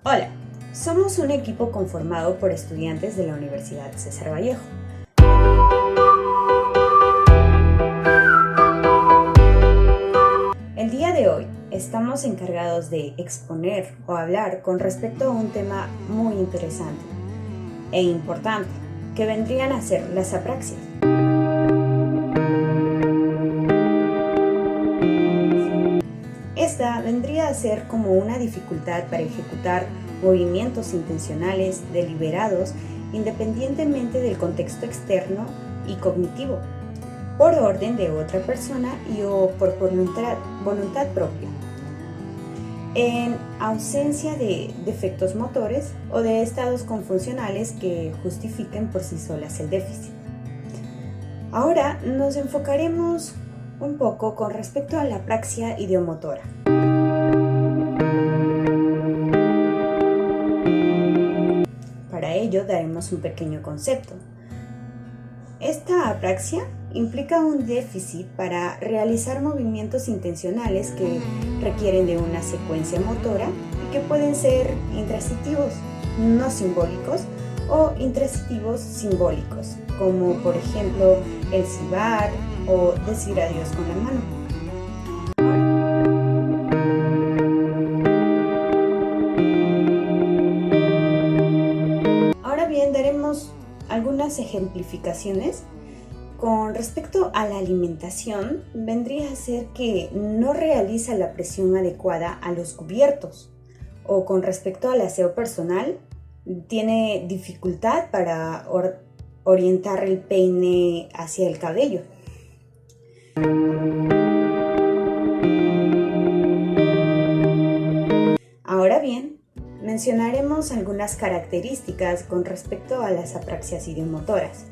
Hola, somos un equipo conformado por estudiantes de la Universidad César Vallejo. El día de hoy estamos encargados de exponer o hablar con respecto a un tema muy interesante e importante, que vendrían a ser las apraxias. Esta vendría a ser como una dificultad para ejecutar movimientos intencionales deliberados independientemente del contexto externo y cognitivo, por orden de otra persona y o por voluntad propia, en ausencia de defectos motores o de estados confuncionales que justifiquen por sí solas el déficit. Ahora nos enfocaremos un poco con respecto a la apraxia ideomotora. Para ello daremos un pequeño concepto. Esta apraxia implica un déficit para realizar movimientos intencionales que requieren de una secuencia motora y que pueden ser intransitivos no simbólicos o intransitivos simbólicos, como por ejemplo el silbar o decir adiós con la mano. Ahora bien, daremos algunas ejemplificaciones. Con respecto a la alimentación, vendría a ser que no realiza la presión adecuada a los cubiertos, o con respecto al aseo personal, tiene dificultad para orientar el peine hacia el cabello. Ahora bien, mencionaremos algunas características con respecto a las apraxias ideomotoras,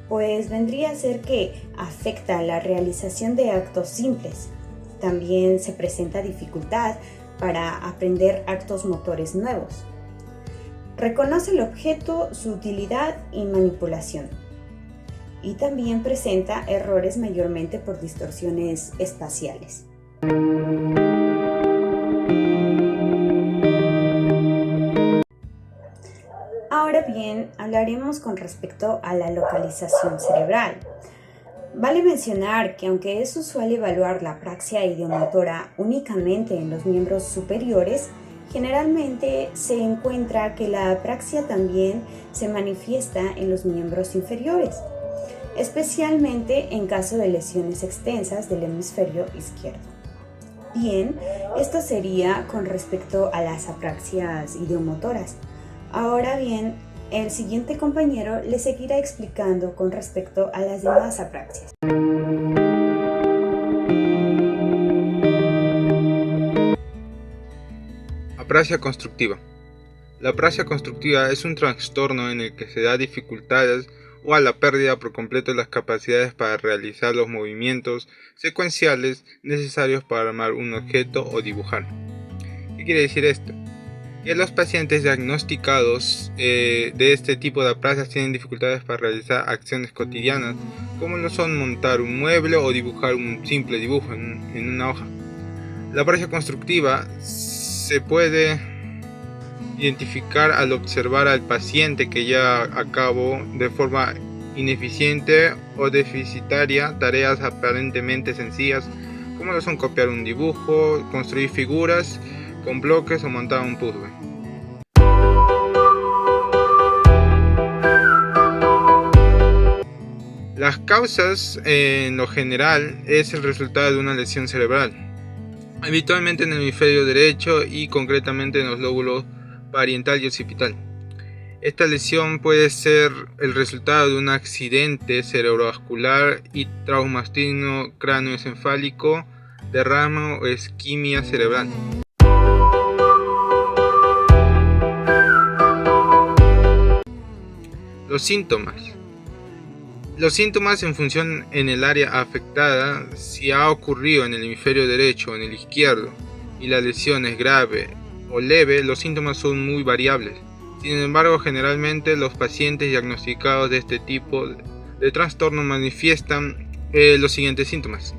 pues vendría a ser que afecta la realización de actos simples. También se presenta dificultad para aprender actos motores nuevos. Reconoce el objeto, su utilidad y manipulación. Y también presenta errores mayormente por distorsiones espaciales. Ahora bien, hablaremos con respecto a la localización cerebral. Vale mencionar que aunque es usual evaluar la apraxia ideomotora únicamente en los miembros superiores, generalmente se encuentra que la apraxia también se manifiesta en los miembros inferiores, especialmente en caso de lesiones extensas del hemisferio izquierdo. Bien, esto sería con respecto a las apraxias ideomotoras. Ahora bien, el siguiente compañero le seguirá explicando con respecto a las demás apraxias. Apraxia constructiva. La apraxia constructiva es un trastorno en el que se da dificultades o a la pérdida por completo de las capacidades para realizar los movimientos secuenciales necesarios para armar un objeto o dibujar. ¿Qué quiere decir esto? Que los pacientes diagnosticados de este tipo de apraxias tienen dificultades para realizar acciones cotidianas, como lo son montar un mueble o dibujar un simple dibujo en una hoja. La apraxia constructiva se puede identificar al observar al paciente que lleva a cabo de forma ineficiente o deficitaria tareas aparentemente sencillas como lo son copiar un dibujo, construir figuras con bloques o montar un puzzle. Las causas, en lo general, es el resultado de una lesión cerebral, habitualmente en el hemisferio derecho y concretamente en los lóbulos parietal y occipital. Esta lesión puede ser el resultado de un accidente cerebrovascular y traumatismo cráneoencefálico, derrame o isquemia cerebral. Los síntomas. Los síntomas en función en el área afectada, si ha ocurrido en el hemisferio derecho o en el izquierdo y la lesión es grave o leve, los síntomas son muy variables. Sin embargo, generalmente los pacientes diagnosticados de este tipo de trastorno manifiestan los siguientes síntomas: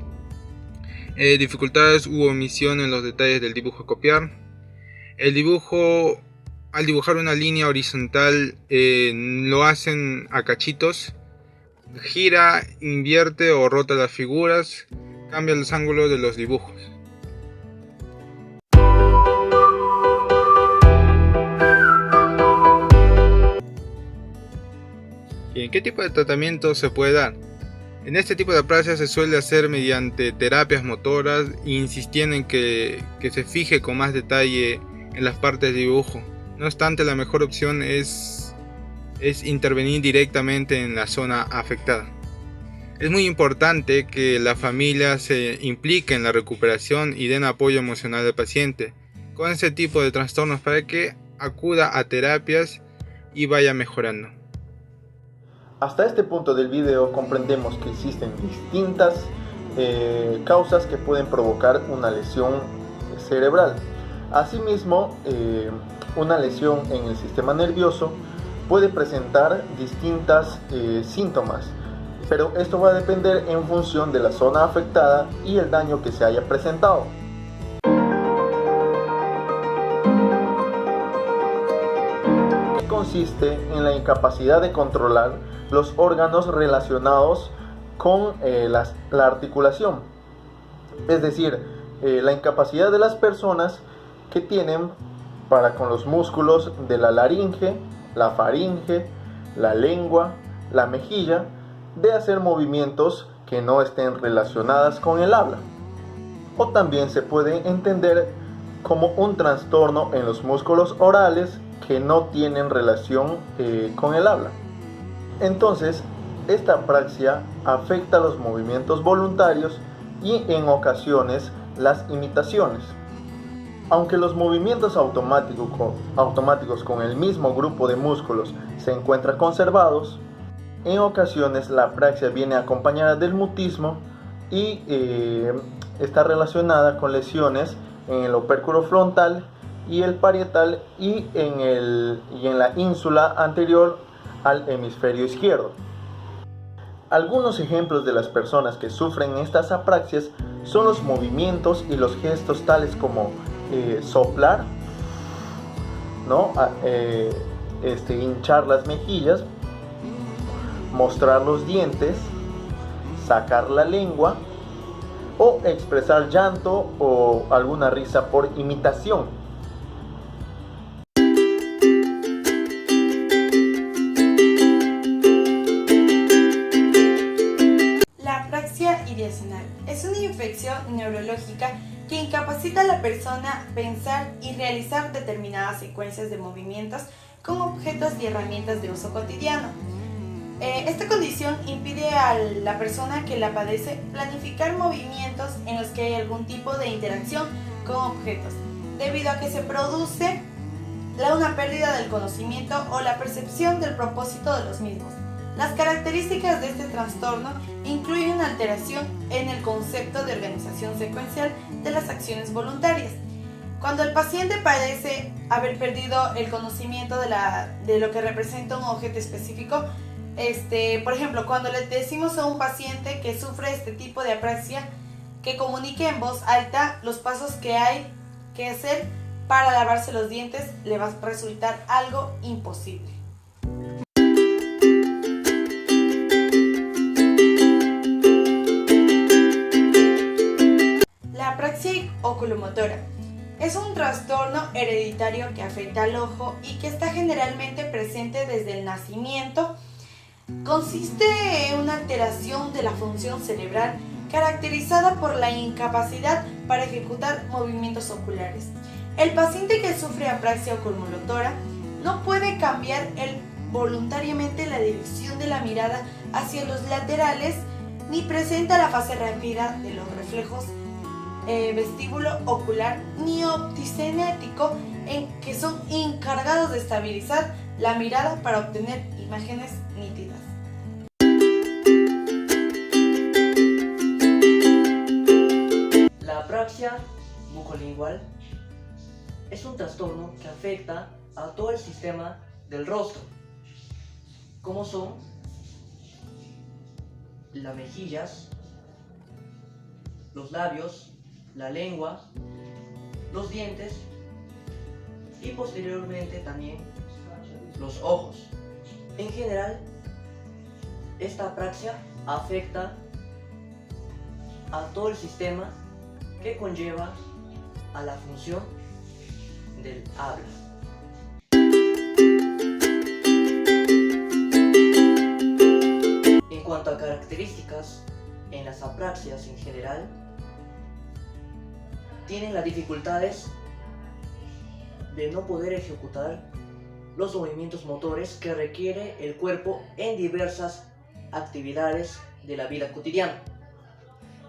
dificultades u omisión en los detalles del dibujo a copiar. Al dibujar una línea horizontal, lo hacen a cachitos. Gira, invierte o rota las figuras, cambia los ángulos de los dibujos. ¿Y qué tipo de tratamiento se puede dar? En este tipo de apraxia se suele hacer mediante terapias motoras, insistiendo en que se fije con más detalle en las partes de dibujo. No obstante, la mejor opción es intervenir directamente en la zona afectada. Es muy importante que la familia se implique en la recuperación y den apoyo emocional al paciente con ese tipo de trastornos para que acuda a terapias y vaya mejorando. Hasta este punto del video comprendemos que existen distintas causas que pueden provocar una lesión cerebral. Asimismo, una lesión en el sistema nervioso puede presentar distintos síntomas, pero esto va a depender en función de la zona afectada y el daño que se haya presentado. Consiste en la incapacidad de controlar los órganos relacionados con la articulación, es decir, la incapacidad de las personas que tienen para con los músculos de la laringe, la faringe, la lengua, la mejilla, de hacer movimientos que no estén relacionadas con el habla. O también se puede entender como un trastorno en los músculos orales que no tienen relación con el habla. Entonces, esta apraxia afecta los movimientos voluntarios y en ocasiones las imitaciones. Aunque los movimientos automáticos con el mismo grupo de músculos se encuentran conservados, en ocasiones la apraxia viene acompañada del mutismo y está relacionada con lesiones en el opérculo frontal y el parietal y en la ínsula anterior al hemisferio izquierdo. Algunos ejemplos de las personas que sufren estas apraxias son los movimientos y los gestos tales como soplar, ¿no? Hinchar las mejillas, mostrar los dientes, sacar la lengua o expresar llanto o alguna risa por imitación. La apraxia ideacional es una infección neurológica que incapacita a la persona a pensar y realizar determinadas secuencias de movimientos con objetos y herramientas de uso cotidiano. Esta condición impide a la persona que la padece planificar movimientos en los que hay algún tipo de interacción con objetos, debido a que se produce una pérdida del conocimiento o la percepción del propósito de los mismos. Las características de este trastorno incluyen una alteración en el concepto de organización secuencial de las acciones voluntarias. Cuando el paciente parece haber perdido el conocimiento de lo que representa un objeto específico, por ejemplo, cuando le decimos a un paciente que sufre este tipo de apraxia que comunique en voz alta los pasos que hay que hacer para lavarse los dientes, le va a resultar algo imposible. oculomotora. Es un trastorno hereditario que afecta al ojo y que está generalmente presente desde el nacimiento. Consiste en una alteración de la función cerebral caracterizada por la incapacidad para ejecutar movimientos oculares. El paciente que sufre apraxia oculomotora no puede cambiar voluntariamente la dirección de la mirada hacia los laterales ni presenta la fase rápida de los reflejos vestíbulo ocular ni opticinético en que son encargados de estabilizar la mirada para obtener imágenes nítidas. La apraxia bucolingual es un trastorno que afecta a todo el sistema del rostro, como son las mejillas, los labios, la lengua, los dientes y posteriormente también los ojos. En general, esta apraxia afecta a todo el sistema que conlleva a la función del habla. En cuanto a características, en las apraxias en general, tienen las dificultades de no poder ejecutar los movimientos motores que requiere el cuerpo en diversas actividades de la vida cotidiana.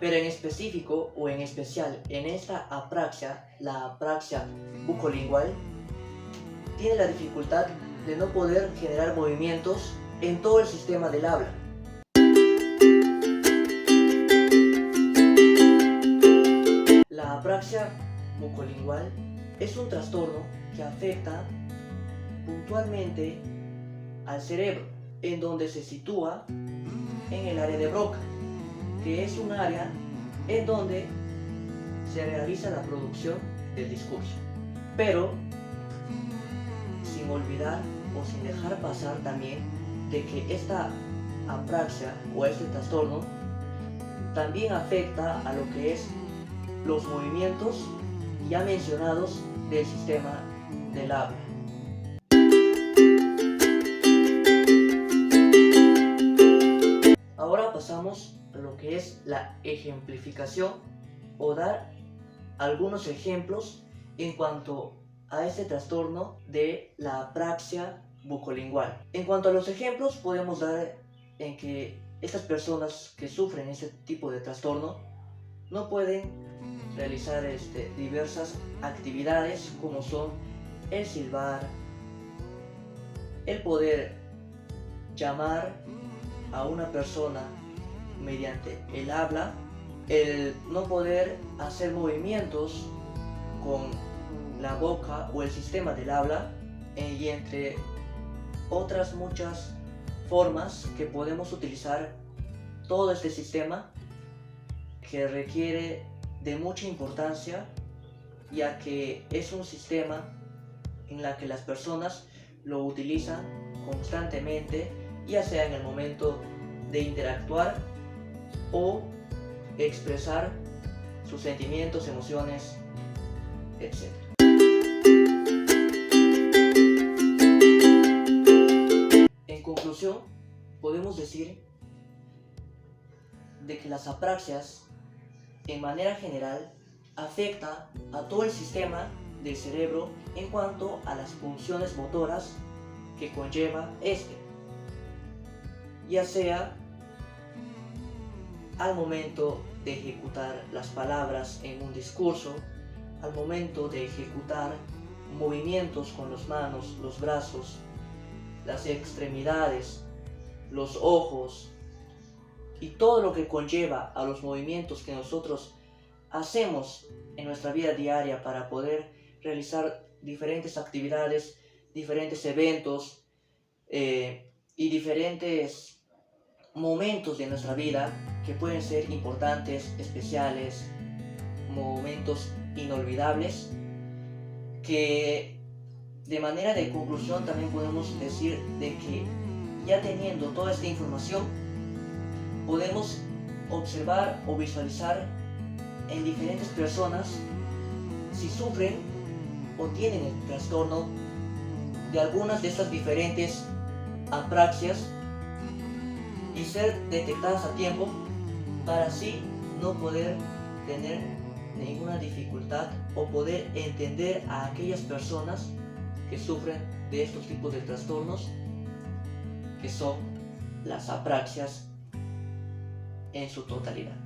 Pero en específico o en especial en esta apraxia, la apraxia bucolingual, tiene la dificultad de no poder generar movimientos en todo el sistema del habla. La apraxia bucolingual es un trastorno que afecta puntualmente al cerebro, en donde se sitúa en el área de Broca, que es un área en donde se realiza la producción del discurso. Pero sin olvidar o sin dejar pasar también de que esta apraxia o este trastorno también afecta a lo que es los movimientos ya mencionados del sistema del habla. Ahora pasamos a lo que es la ejemplificación o dar algunos ejemplos en cuanto a este trastorno de la apraxia bucolingual. En cuanto a los ejemplos, podemos dar en que estas personas que sufren este tipo de trastorno no pueden realizar diversas actividades como son el silbar, el poder llamar a una persona mediante el habla, el no poder hacer movimientos con la boca o el sistema del habla, y entre otras muchas formas que podemos utilizar todo este sistema, que requiere de mucha importancia, ya que es un sistema en la que las personas lo utilizan constantemente, ya sea en el momento de interactuar o expresar sus sentimientos, emociones, etc. En conclusión, podemos decir de que las apraxias en manera general afecta a todo el sistema del cerebro en cuanto a las funciones motoras que conlleva ya sea al momento de ejecutar las palabras en un discurso, al momento de ejecutar movimientos con las manos, los brazos, las extremidades, los ojos y todo lo que conlleva a los movimientos que nosotros hacemos en nuestra vida diaria para poder realizar diferentes actividades, diferentes eventos y diferentes momentos de nuestra vida que pueden ser importantes, especiales, momentos inolvidables, que de manera de conclusión también podemos decir de que ya teniendo toda esta información podemos observar o visualizar en diferentes personas si sufren o tienen el trastorno de algunas de estas diferentes apraxias y ser detectadas a tiempo para así no poder tener ninguna dificultad o poder entender a aquellas personas que sufren de estos tipos de trastornos, que son las apraxias en su totalidad.